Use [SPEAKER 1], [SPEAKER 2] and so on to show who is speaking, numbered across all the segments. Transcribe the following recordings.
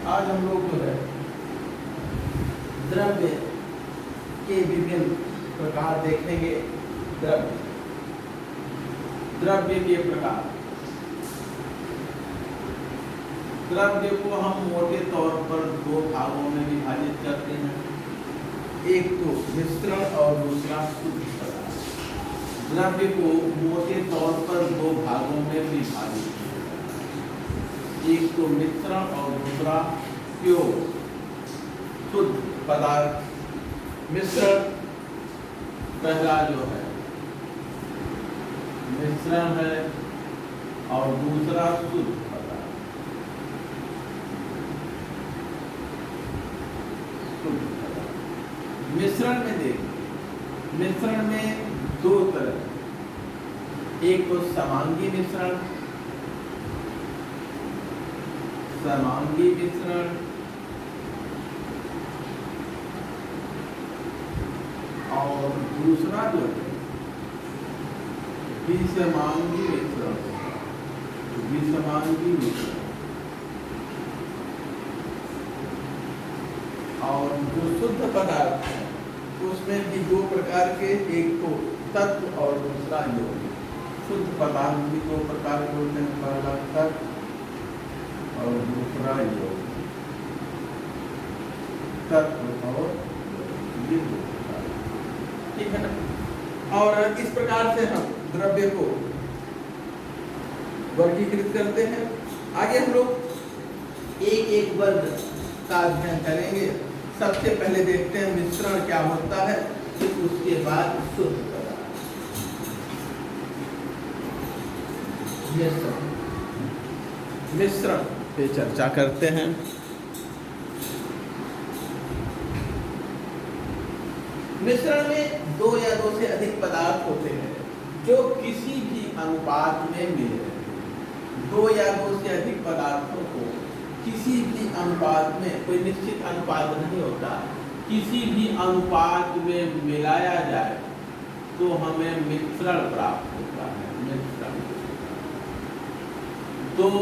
[SPEAKER 1] आज हम लोग जो है द्रव्य के विभिन्न प्रकार देखेंगे। द्रव्य के प्रकार। द्रव्य को हम मोटे तौर पर दो भागों में विभाजित करते हैं, एक तो मिश्रण और दूसरा शुद्ध पदार्थ। द्रव्य को मोटे तौर पर दो भागों में विभाजित किया जाता है, एक तो मिश्रण और दूसरा प्योर शुद्ध पदार्थ। मिश्रण पहला जो है मिश्रण है और दूसरा शुद्ध पदार्थ। शुद्ध पदार्थ मिश्रण में देखिए, मिश्रण में दो तरह, एक तो समांगी मिश्रण, समांगी मिश्रण और दूसरा जो है विषमांगी मिश्रण। विषमांगी मिश्रण और जो शुद्ध पदार्थ है उसमें भी दो प्रकार के, एक तो तत्व और दूसरा यौगिक। शुद्ध पदार्थ भी दो प्रकार के होते हैं, पहला तत्व और दूसरा यौगिक। तत्व और यौगिक, ठीक है ना। और इस प्रकार से हम द्रव्य को वर्गीकृत करते हैं। आगे हम लोग एक एक वर्ग का अध्ययन करेंगे। सबसे पहले देखते हैं मिश्रण क्या होता है, फिर उसके बाद शुद्ध पदार्थ। मिश्रण, मिश्रण पे चर्चा करते हैं। मिश्रण में दो या दो से अधिक पदार्थ होते हैं जो किसी भी अनुपात में मिले। दो या दो से अधिक पदार्थों को किसी भी अनुपात में, कोई निश्चित अनुपात नहीं होता, किसी भी अनुपात में मिलाया जाए तो हमें मिश्रण प्राप्त होता है। मिश्रण दो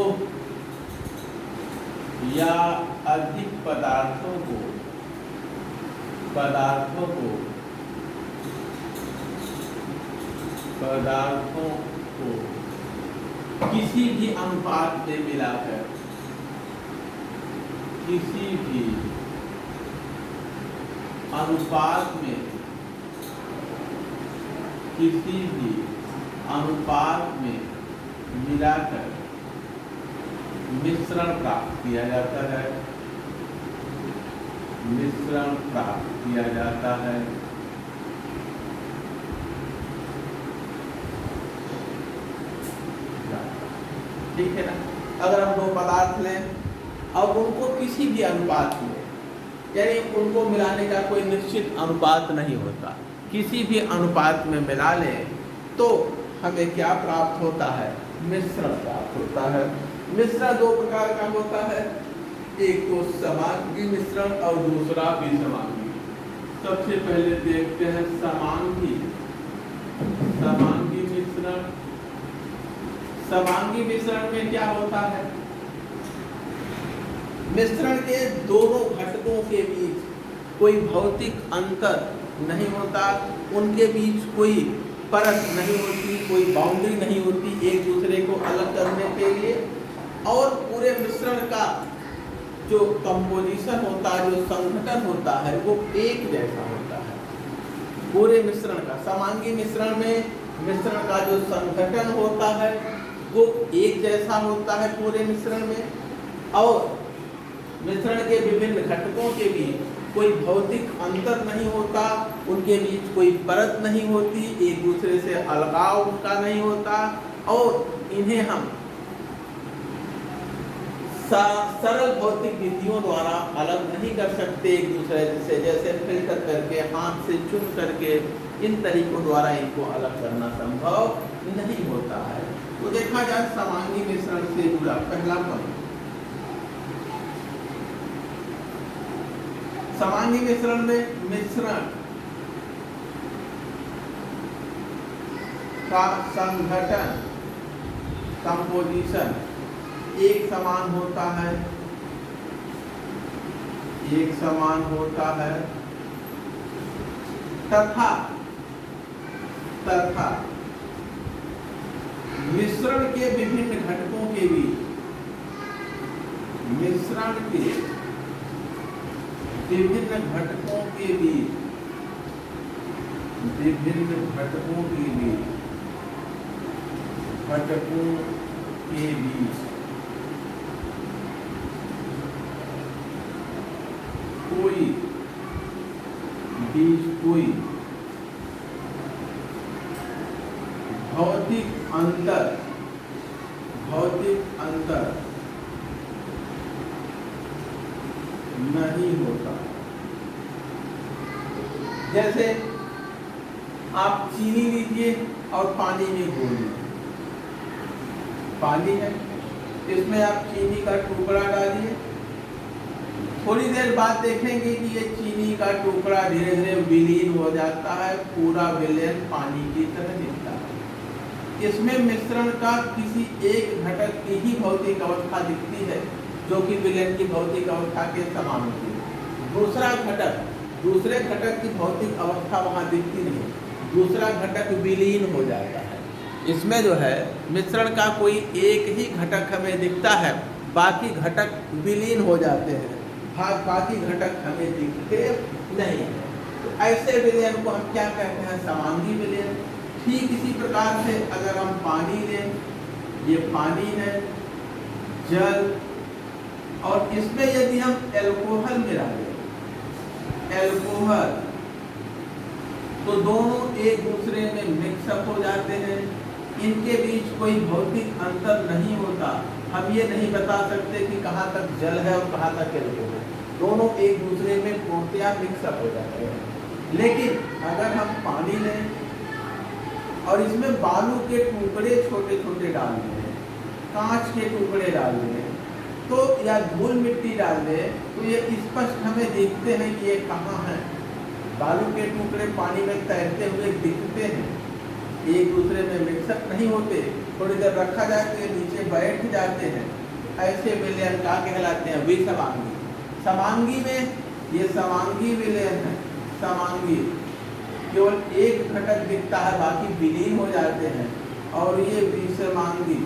[SPEAKER 1] या अधिक पदार्थों को किसी भी अनुपात में मिलाकर, किसी भी अनुपात में, किसी भी अनुपात में मिलाकर मिश्रण प्राप्त किया जाता है। मिश्रण प्राप्त किया जाता है। ठीक है ना। अगर हम दो पदार्थ लें और उनको किसी भी अनुपात में, यानी उनको मिलाने का कोई निश्चित अनुपात नहीं होता, किसी भी अनुपात में मिला लें तो हमें क्या प्राप्त होता है? मिश्रण प्राप्त होता है। मिश्रण दो प्रकार का होता है, एक तो समांगी मिश्रण और दूसरा विषमांगी। सबसे पहले देखते हैं समांगी मिश्रण। समांगी मिश्रण में क्या होता है? मिश्रण के दोनों घटकों के बीच कोई भौतिक अंतर नहीं होता, उनके बीच कोई परत नहीं होती, कोई बाउंड्री नहीं होती एक दूसरे को अलग करने के लिए, और पूरे मिश्रण का जो कंपोजिशन होता है, जो संघटन होता है, वो एक जैसा होता है पूरे मिश्रण का। समांगी मिश्रण में मिश्रण का जो संघटन होता है वो एक जैसा होता है पूरे मिश्रण में, और मिश्रण के विभिन्न घटकों के बीच कोई भौतिक अंतर नहीं होता, उनके बीच कोई परत नहीं होती, एक दूसरे से अलगाव उनका नहीं होता, और इन्हें हम सरल भौतिक विधियों द्वारा अलग नहीं कर सकते एक दूसरे से, जैसे फिल्टर करके, हाथ से चुन करके, इन तरीकों द्वारा इनको अलग करना संभव नहीं होता है। तो देखा जाए समांगी मिश्रण से जुड़ा पहला पॉइंट, समांगी मिश्रण में मिश्रण का संघटन, कंपोजिशन एक समान होता है, एक समान होता है तथा मिश्रण के विभिन्न घटकों के बीच कोई भौतिक अंतर नहीं होता। जैसे आप चीनी लीजिए और पानी में घोल लीजिए, पानी है, इसमें आप चीनी का टुकड़ा डालिए, थोड़ी देर बाद देखेंगे कि ये चीनी का टुकड़ा धीरे धीरे विलीन हो जाता है, पूरा विलयन पानी की तरह दिखता है। इसमें मिश्रण का किसी एक घटक की ही भौतिक अवस्था दिखती है जो कि विलयन की भौतिक अवस्था के समान होती है। दूसरे घटक की भौतिक अवस्था वहाँ दिखती नहीं, दूसरा घटक विलीन हो जाता है। इसमें जो है मिश्रण का कोई एक ही घटक हमें दिखता है, बाकी घटक विलीन हो जाते हैं, बाकी घटक हमें दिखते नहीं है। तो ऐसे विलयन को हम क्या कहते हैं? समांगी विलयन। ठीक इसी प्रकार से अगर हम पानी लें, ये पानी है, जल, और इसमें यदि हम एल्कोहल मिला दें, तो दोनों एक दूसरे में मिक्सअप हो जाते हैं, इनके बीच कोई भौतिक अंतर नहीं होता। हम ये नहीं बता सकते कि कहाँ तक जल है और कहाँ तक एल्कोहल है, दोनों एक दूसरे में पूर्णतया मिक्सअप हो जाते हैं। लेकिन अगर हम पानी लें और इसमें बालू के टुकड़े छोटे छोटे डाल दें, कांच के टुकड़े डाल दें, तो या धूल मिट्टी डाल दें, तो ये स्पष्ट हमें देखते हैं कि ये कहाँ है। बालू के टुकड़े पानी में तैरते हुए दिखते हैं, एक दूसरे में मिक्सअप नहीं होते, थोड़ी देर रखा जाए तो ये नीचे बैठ जाते हैं। ऐसे विलयन क्या कहलाते हैं? विसमांगी। समांगी में ये समांगी विलयन है। समांगी केवल एक घटक दिखता है, बाकी विलीन हो जाते हैं, और ये विसमांगी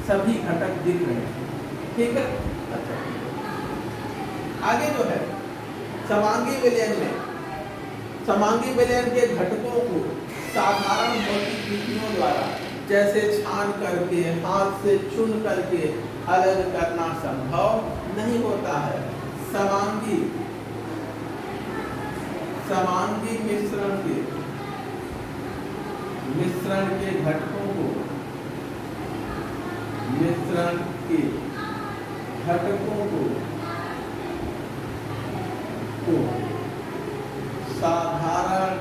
[SPEAKER 1] सभी घटक दिख रहे हैं। ठीक है। अच्छा, आगे जो है समांगी विलयन में, समांगी विलयन के घटकों को साधारण भौतिक विधियों द्वारा, जैसे छान करके, हाथ से चुन करके अलग करना संभव नहीं होता है। समांगी मिश्रण के घटकों को साधारण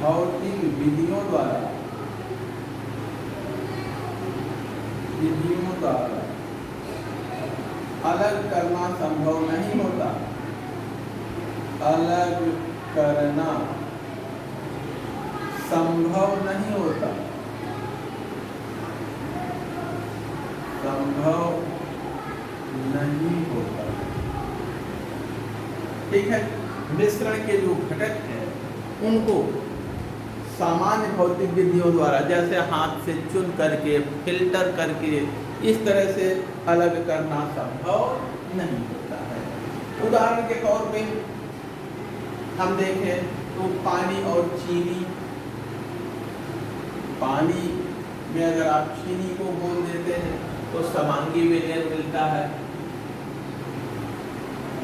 [SPEAKER 1] भौतिक विधियों द्वारा अलग करना संभव नहीं होता। अलग करना संभव नहीं होता। ठीक है। मिश्रण के जो घटक हैं उनको सामान्य भौतिक विधियों द्वारा, जैसे हाथ से चुन करके, फिल्टर करके, इस तरह से अलग करना संभव नहीं होता है। उदाहरण के तौर पे हम देखें तो पानी और चीनी, पानी में अगर आप चीनी को घोल देते हैं तो समांगी विलयन मिलता है।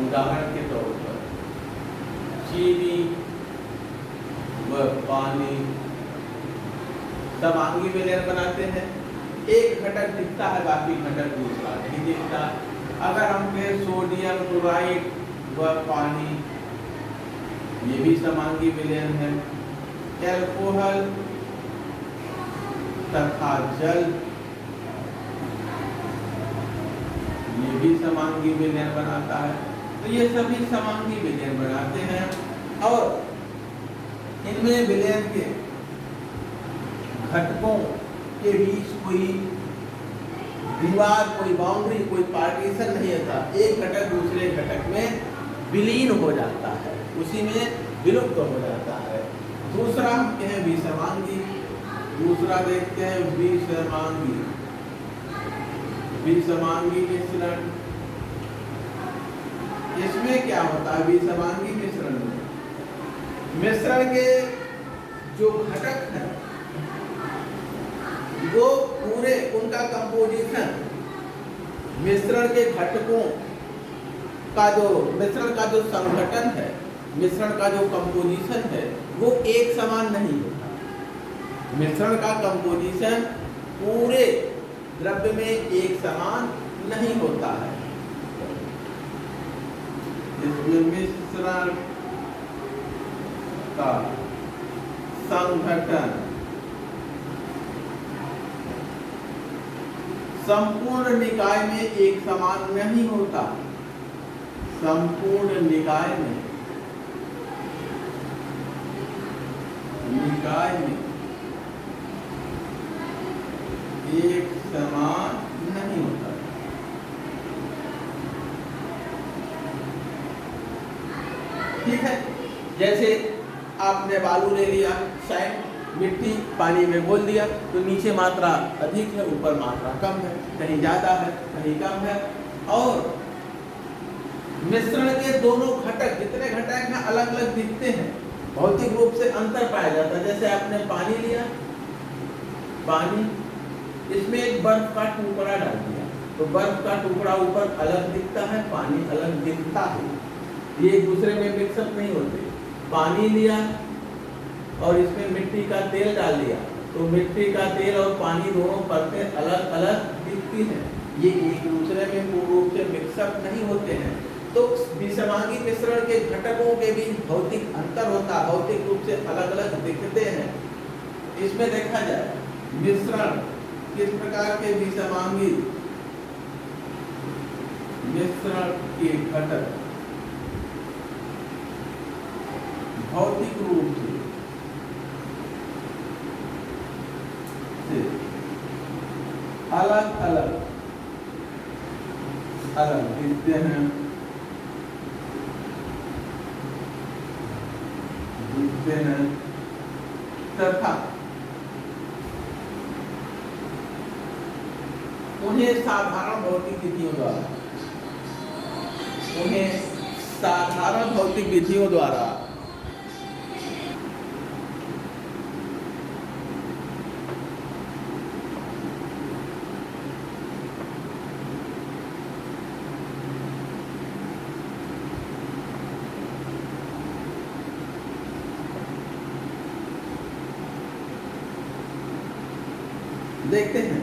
[SPEAKER 1] उदाहरण के तौर पर चीनी व पानी समांगी विलयन बनाते हैं। एक घटक दिखता है, बाकी घटक दूसरा नहीं दिखता। अगर हम कहें सोडियम क्लोराइड व पानी, ये भी समांगी विलयन है। एल्कोहल तथा जल, ये भी समांगी विलयन बनाता है। तो ये सभी समांगी विलयन बनाते हैं, और इनमें विलयन के घटकों के बीच कोई दीवार, कोई बाउंड्री, कोई पार्टीशन नहीं होता। एक घटक दूसरे घटक में विलीन हो जाता है, उसी में विलुप्त हो जाता है। दूसरा हम कहें विसमांगी। दूसरा देखते हैं विसमांगी। विसमांगी मिश्रण, इसमें क्या होता है? विसमांगी मिश्रण में मिश्रण के जो घटक है वो पूरे उनका कंपोजिशन, मिश्रण के घटकों का जो मिश्रण का जो संगठन है, मिश्रण का जो कंपोजिशन है वो एक समान नहीं होता। मिश्रण का कंपोजिशन पूरे द्रव्य में एक समान नहीं होता है। इसमें मिश्रण का संगठन संपूर्ण निकाय में एक समान नहीं होता। संपूर्ण निकाय में एक समान नहीं होता। ठीक है, जैसे आपने बालू ले लिया, सैंड, मिट्टी पानी में घोल दिया, तो नीचे मात्रा अधिक है, ऊपर मात्रा कम है, कहीं ज्यादा है, कहीं कम है। और मिश्रण के दोनों घटक, जितने घटक हैं, अलग अलग दिखते हैं, भौतिक रूप से अंतर पाया जाता है। जैसे आपने पानी लिया, पानी, इसमें एक बर्फ का टुकड़ा डाल दिया, तो बर्फ का टुकड़ा ऊपर अलग दिखता है, पानी अलग दिखता है, ये एक दूसरे में मिक्सअप नहीं होते। पानी लिया और इसमें मिट्टी का तेल डाल दिया, तो मिट्टी का तेल और पानी दोनों परतें अलग अलग दिखती हैं, ये एक दूसरे में पूर्ण रूप से मिक्सअप नहीं होते हैं। तो विसमांगी मिश्रण के घटकों के बीच भौतिक अंतर होता है, भौतिक रूप से अलग अलग दिखते हैं। इसमें देखा जाए मिश्रण किस प्रकार के विसमांगी मिश्रण के घटक भौतिक रूप से अलग अलग दिखते हैं, तथा उन्हें साधारण भौतिक विधियों द्वारा देखते हैं।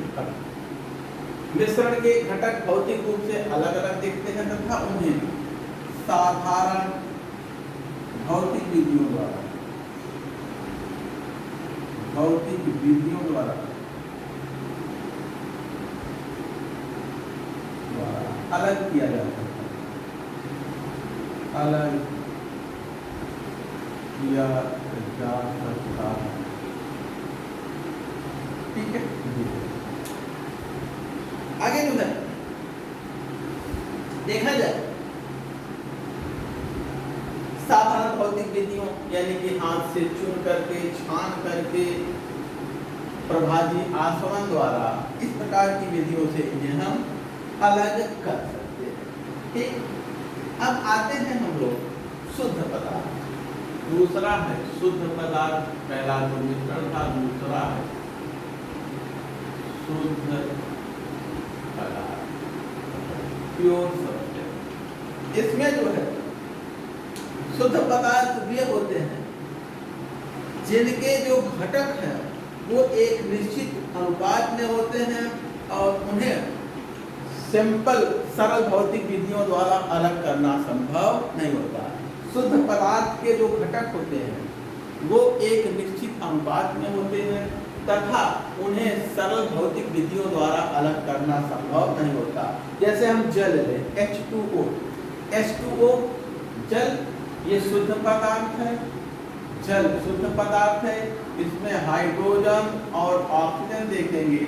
[SPEAKER 1] मिश्रण के घटक भौतिक रूप से अलग अलग दिखते हैं तथा उन्हें साधारण भौतिक विधियों द्वारा अलग किया जाता है, अलग किया जा सकता है। ठीक है, आगे जो है देखा जाए साधारण भौतिक विधियों यानी कि हाथ से चुन करके, छान करके, प्रभाजी आसवन द्वारा, इस प्रकार की विधियों से इन्हें हम अलग कर सकते हैं। ठीक, अब आते हैं हम लोग शुद्ध पदार्थ। दूसरा है शुद्ध पदार्थ, पहला तो मिश्रण था, दूसरा है शुद्ध पदार्थ, प्योर सब्सटेंस। इसमें जो है शुद्ध पदार्थ वे होते हैं जिनके जो घटक हैं वो एक निश्चित अनुपात में होते हैं और उन्हें सिंपल सरल भौतिक विधियों द्वारा अलग करना संभव नहीं होता। शुद्ध पदार्थ के जो घटक होते हैं वो एक निश्चित अनुपात में होते हैं तथा उन्हें सरल भौतिक विधियों द्वारा अलग करना संभव नहीं होता। जैसे हम जल लें, H2O, जल ये शुद्ध पदार्थ है, जल शुद्ध पदार्थ है। इसमें हाइड्रोजन और ऑक्सीजन देखेंगे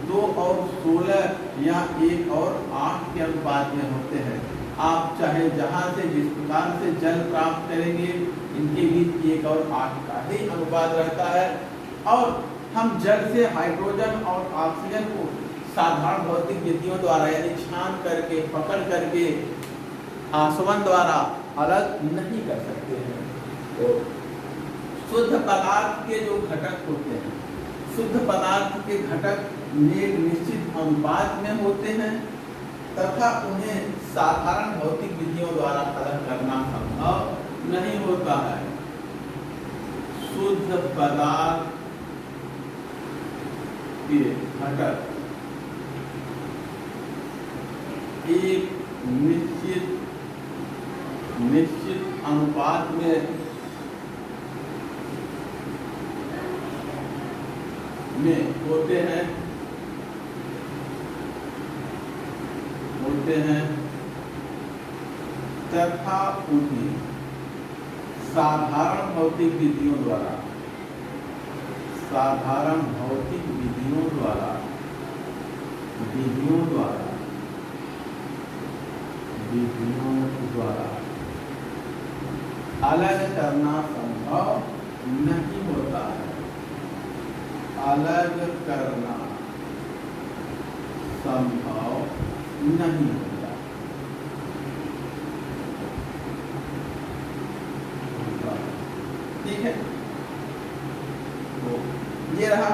[SPEAKER 1] 2 और 16 या 1 और 8 के अनुपात में होते हैं। आप चाहे जहाँ से जिस प्रकार से जल प्राप्त करेंगे, इनके बीच 1 और 8 का ही अनुपात रहता है। और हम जल से हाइड्रोजन और ऑक्सीजन को साधारण भौतिक विधियों द्वारा यानी छान करके, पकड़ करके, आसवन द्वारा अलग नहीं कर सकते हैं। तो शुद्ध पदार्थ के जो घटक होते हैं, शुद्ध पदार्थ के घटक एक निश्चित अनुपात में होते हैं तथा उन्हें साधारण भौतिक विधियों द्वारा अलग करना संभव नहीं होता है। शुद्ध पदार्थ के घटक एक निश्चित अनुपात में होते हैं तथा उन्हें साधारण भौतिक विधियों द्वारा अलग करना संभव नहीं होता है। अलग करना संभव नहीं होता। ठीक है, तो ये रहा।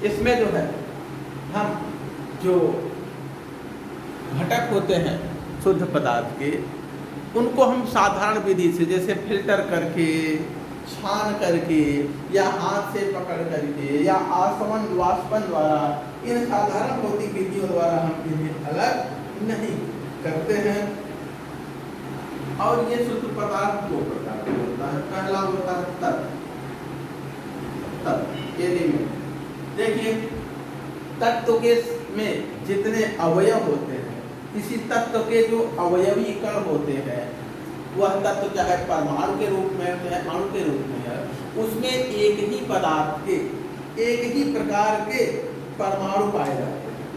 [SPEAKER 1] इसमें जो है हम जो घटक होते हैं शुद्ध पदार्थ के, उनको हम साधारण विधि से जैसे फिल्टर करके, छान करके या हाथ से पकड़ करके या आसवन वाष्पन द्वारा, इन साधारण भौतिक विधियों द्वारा हम इन्हें अलग नहीं करते हैं। और ये शुद्ध पदार्थ 2 प्रकार का होता है। पहला होता है तत्व एलिमेंट। देखिए, तत्व के में जितने अवयव होते हैं, किसी तत्व के जो अवयवी कण होते हैं, वह तत्व चाहे परमाणु के रूप में चाहे अणु के रूप में है, उसमें एक ही पदार्थ के एक ही प्रकार के परमाणु पाए जाते हैं।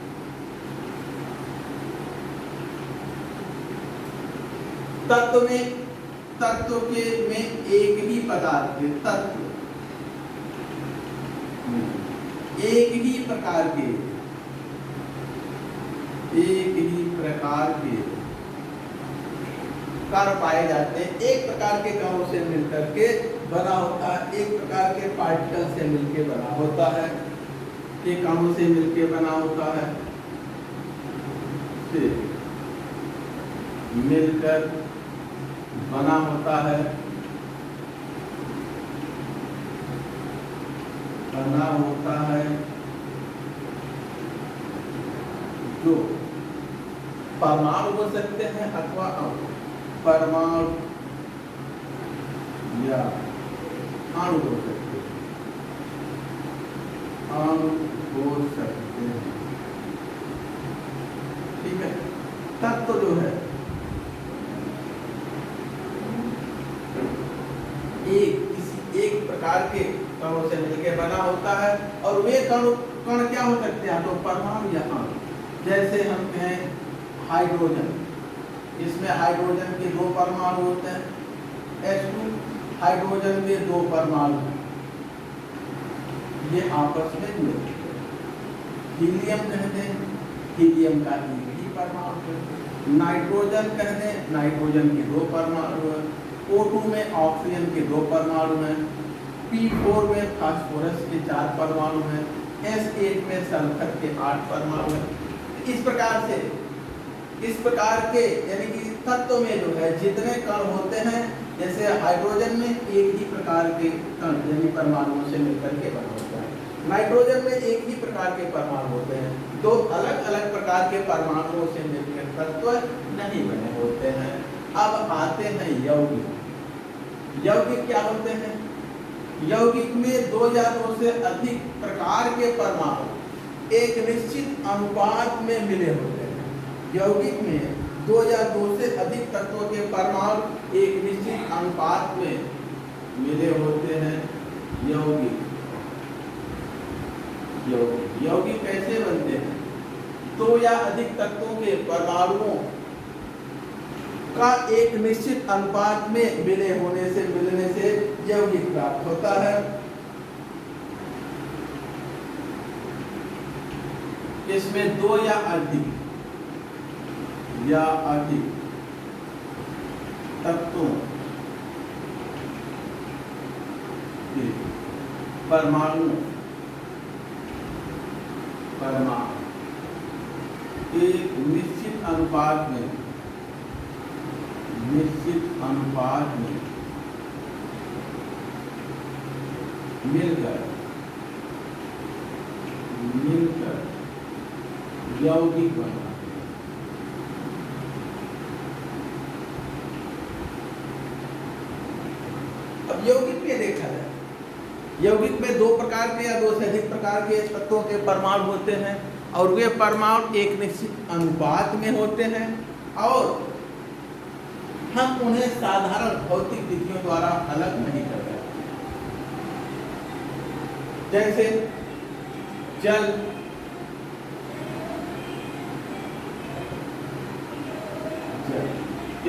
[SPEAKER 1] तत्व के में एक ही पदार्थ के तत्व एक ही प्रकार के कण पाए जाते हैं। एक प्रकार के कणों से मिलकर के बना होता है, एक प्रकार के पार्टिकल से मिलकर बना होता है, के कणों से मिलकर बना होता है, से मिलकर बना होता है, जो परमाणु हो सकते हैं अथवा परमाणु या अणु हो सकते हैं, ठीक है। तत्व जो है किसी एक प्रकार के कणों से मिलकर बना होता है, और वे कण क्या हो सकते हैं, तो परमाणु या अणु। जैसे हम कहें हाइड्रोजन, इसमें हाइड्रोजन के 2 परमाणु होते हैं, H2, हाइड्रोजन के 2 परमाणु ये आपस में जुड़े। हीलियम कहते हैं, हीलियम का एक ही परमाणु है। नाइट्रोजन कहते हैं, नाइट्रोजन के 2 परमाणु है। O2 में ऑक्सीजन के 2 परमाणु हैं। P4 में फास्फोरस के 4 परमाणु हैं। S8 में सल्फर के 8 परमाणु हैं। इस प्रकार के यानी कि तत्व में जो है जितने कण होते हैं, जैसे हाइड्रोजन में एक ही प्रकार के कण यानी परमाणुओं से मिलकर के बना होता है, नाइट्रोजन में एक ही प्रकार के परमाणु होते हैं। 2 अलग अलग प्रकार के परमाणुओं से मिलकर तत्व नहीं बने होते हैं। अब आते हैं यौगिक। यौगिक क्या होते हैं? यौगिक में 2 या 2 से अधिक प्रकार के परमाणु एक निश्चित अनुपात में मिले होते हैं। यौगिक में 2 या 2 से अधिक तत्वों के परमाणु एक निश्चित अनुपात में मिले होते हैं। यौगिक यौगिक। यौगिक कैसे बनते हैं? दो या अधिक तत्वों के परमाणुओं का एक निश्चित अनुपात में मिलने से यौगिक प्राप्त होता है। इसमें दो या अधिक तत्वों के परमाणु एक निश्चित अनुपात में मिलकर यौगिक बनता है। अब यौगिक में देखा जाए, यौगिक में दो प्रकार के या दो से अधिक प्रकार के तत्वों के परमाणु होते हैं और वे परमाणु एक निश्चित अनुपात में होते हैं और हम उन्हें साधारण भौतिक विधियों द्वारा अलग नहीं कर सकते। जैसे जल,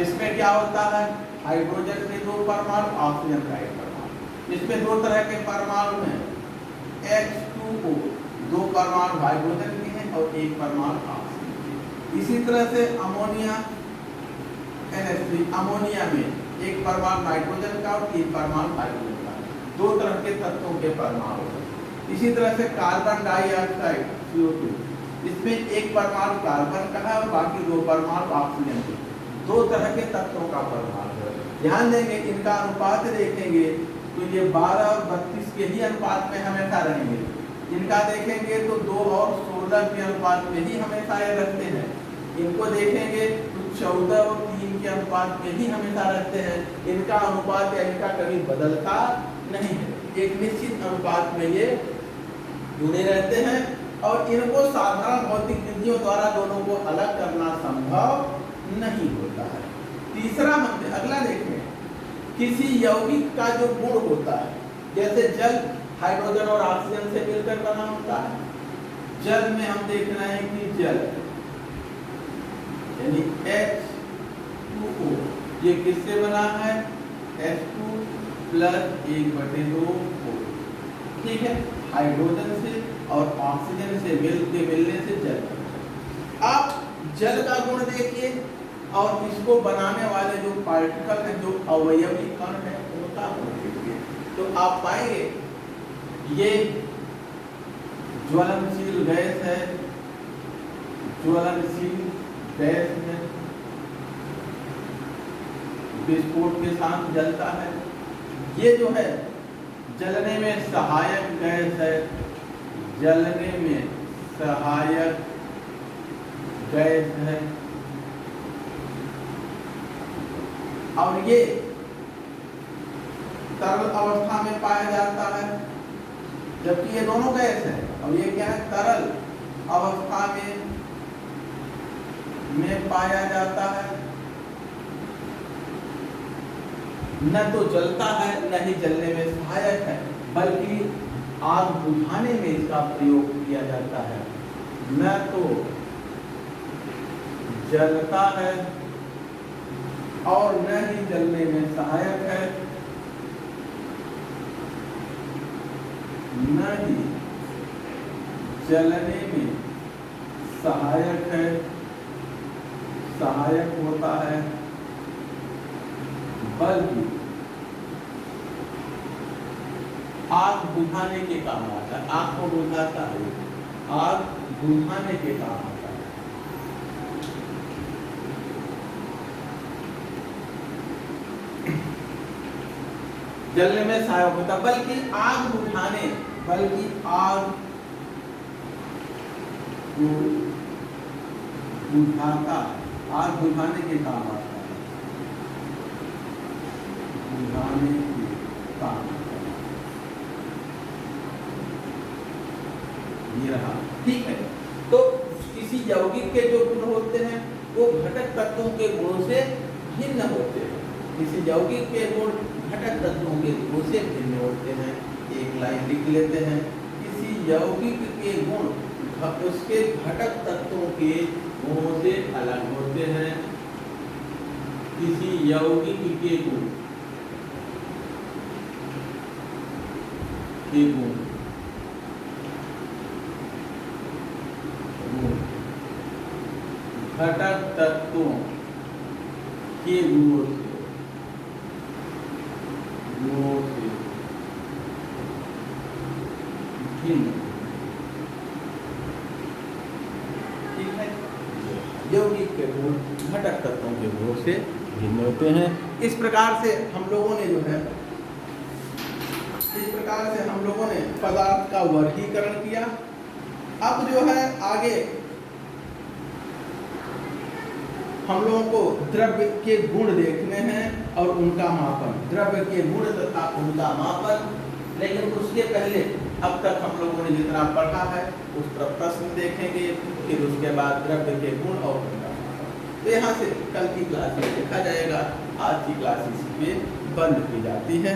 [SPEAKER 1] इसमें क्या होता है? हाइड्रोजन के दो परमाणु, ऑक्सीजन का एक परमाणु। इसमें दो तरह के परमाणु हैं, H2O, दो परमाणु हाइड्रोजन के हैं और एक परमाणु ऑक्सीजन के। इसी तरह से अमोनिया NH3, अमोनिया में एक परमाणु नाइट्रोजन का और एक परमाणु हाइड्रोजन का, दो तरह के तत्वों के परमाणु हैं। इसी तरह से कार्बन डाइऑक्साइड CO2, इसमें एक परमाणु कार्बन का है और बाकी दो परमाणु ऑक्सीजन के, दो तरह के तत्वों का परमाणु है। ध्यान देंगे, इनका अनुपात देखेंगे तो ये 12 और 32 के ही अनुपात में हमेशा रहेंगे। इनका देखेंगे तो 2 और 16 के अनुपात में ही हमेशा ये रहते हैं। इनको देखेंगे तो 14 और 3 के अनुपात में ही हमेशा रहते हैं। इनका अनुपात या इनका कभी बदलता नहीं है, एक निश्चित अनुपात में ये जुड़े रहते हैं और इनको साधारण भौतिक विधियों द्वारा दोनों को अलग करना संभव नहीं होता है। तीसरा हम अगला देखें, किसी यौगिक का जो गुण होता है, जैसे जल हाइड्रोजन और ऑक्सीजन से मिलकर बना होता है। जल में हम देख रहे हैं कि जल यानी H2O, ये किससे बना है? H2 + 1/2O, ठीक है, हाइड्रोजन से और ऑक्सीजन से मिलने से जल। आप जल का गुण देखिए और इसको बनाने वाले जो पार्टिकल हैं, जो अवयवी कण हैं, उनका गुण देखिए तो आप पाएंगे ये ज्वलनशील गैस है, ज्वलनशील गैस में विस्फोट के साथ जलता है। ये जो है जलने में सहायक गैस है, जलने में सहायक गैस है और ये तरल अवस्था में पाया जाता है, जबकि ये दोनों गैस है और ये क्या है? तरल अवस्था में पाया जाता है। न तो जलता है न ही जलने में सहायक है, बल्कि आग बुझाने में इसका प्रयोग किया जाता है। न तो जलता है और न ही जलने में सहायक है, न ही जलने में सहायक है, सहायक होता है, बल्कि आग बुझाने के काम आता है। आग को बुझाता है, आग बुझाने के काम आता है। जलने में सहायक होता, बल्कि आग बुझाने बुझाता, आग बुझाने के काम आता है, बुझाने के काम। ये रहा, ठीक है। तो किसी यौगिक के जो गुण होते हैं वो घटक तत्वों के गुणों से भिन्न होते हैं। किसी यौगिक के गुण घटक तत्वों के गुणों से भिन्न होते हैं। एक लाइन लिख लेते हैं, किसी यौगिक के गुण उसके घटक तत्वों के गुणों से अलग होते हैं। किसी यौगिक के गुण घटक तत्वों के गुणों से भिन्न, ठीक है। यौगिक के गुण घटक तत्वों के गुणों से भिन्न होते हैं। इस प्रकार से हम लोगों ने पदार्थ का वर्गीकरण किया। अब जो है आगे हम लोगों को द्रव्य के गुण देखने हैं और उनका मापन, द्रव्य के गुण तथा उनका मापन। लेकिन उसके पहले अब तक हम लोगों ने जितना पढ़ा है उस पर प्रश्न देखेंगे, फिर उसके बाद द्रव्य के गुण और उनका मापन। तो यहाँ से कल की क्लास में देखा जाएगा। आज की क्लास इसी पे बंद की जाती है।